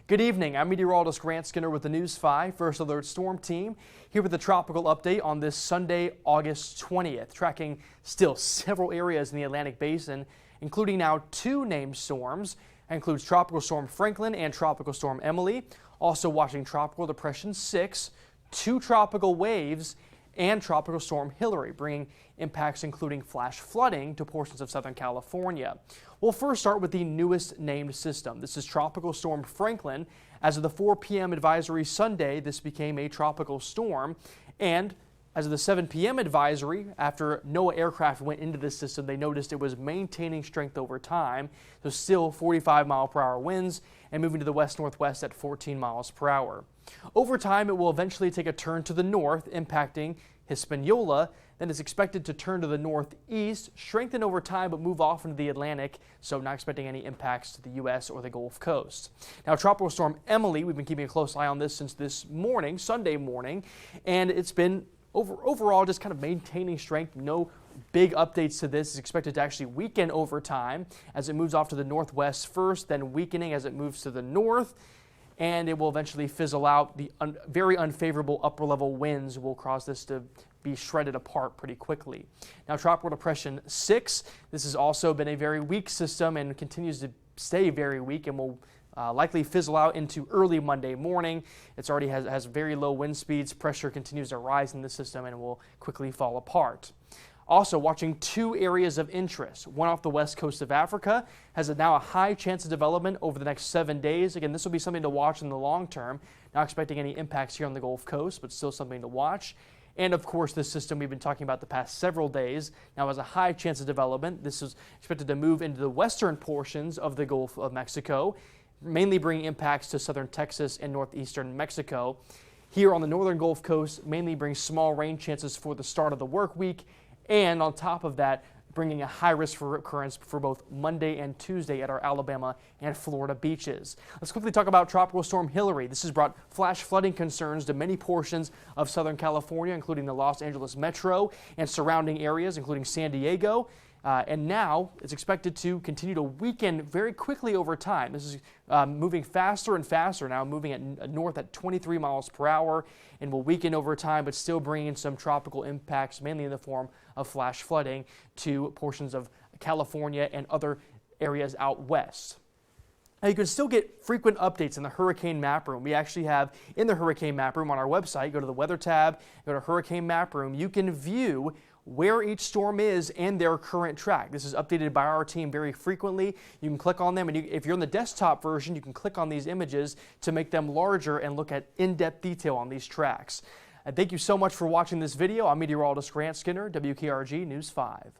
Good evening. I'm Meteorologist Grant Skinner with the News 5 First Alert Storm Team, here with a tropical update on this Sunday, August 20th, tracking still several areas in the Atlantic Basin, including now two named storms. That includes Tropical Storm Franklin and Tropical Storm Emily. Also watching Tropical Depression 6, two tropical waves, and Tropical Storm Hilary, bringing impacts including flash flooding to portions of Southern California. We'll first start with the newest named system. This is Tropical Storm Franklin. As of the 4 p.m. advisory Sunday, this became a tropical storm. And as of the 7 p.m. advisory, after NOAA aircraft went into this system, they noticed it was maintaining strength over time. So still 45-mile-per-hour winds and moving to the west-northwest at 14 miles per hour. Over time, it will eventually take a turn to the north, impacting Hispaniola. Then it's expected to turn to the northeast, strengthen over time, but move off into the Atlantic, so not expecting any impacts to the U.S. or the Gulf Coast. Now, Tropical Storm Emily, we've been keeping a close eye on this since this morning, Sunday morning, and it's been overall just kind of maintaining strength. No big updates to this. It's expected to actually weaken over time as it moves off to the northwest first, then weakening as it moves to the north, and it will eventually fizzle out. The very unfavorable upper-level winds will cause this to be shredded apart pretty quickly. Now, Tropical Depression 6, this has also been a very weak system and continues to stay very weak and will likely fizzle out into early Monday morning. It's already has very low wind speeds. Pressure continues to rise in the system and will quickly fall apart. Also watching two areas of interest. One off the west coast of Africa has now a high chance of development over the next 7 days. Again, this will be something to watch in the long term. Not expecting any impacts here on the Gulf Coast, but still something to watch. And of course, this system we've been talking about the past several days now has a high chance of development. This is expected to move into the western portions of the Gulf of Mexico, mainly bringing impacts to southern Texas and northeastern Mexico. Here on the northern Gulf Coast, mainly brings small rain chances for the start of the work week. And on top of that, bringing a high risk for occurrence for both Monday and Tuesday at our Alabama and Florida beaches. Let's quickly talk about Tropical Storm Hilary. This has brought flash flooding concerns to many portions of Southern California, including the Los Angeles metro and surrounding areas, including San Diego. And now it's expected to continue to weaken very quickly over time. This is moving faster and faster now, moving at north at 23 miles per hour, and will weaken over time, but still bringing some tropical impacts, mainly in the form of flash flooding to portions of California and other areas out west. Now, you can still get frequent updates in the Hurricane Map Room. We actually have in the Hurricane Map Room on our website, go to the Weather tab, go to Hurricane Map Room, you can view where each storm is and their current track. This is updated by our team very frequently. You can click on them, and if you're in the desktop version, you can click on these images to make them larger and look at in-depth detail on these tracks. Thank you so much for watching this video. I'm Meteorologist Grant Skinner, WKRG News 5.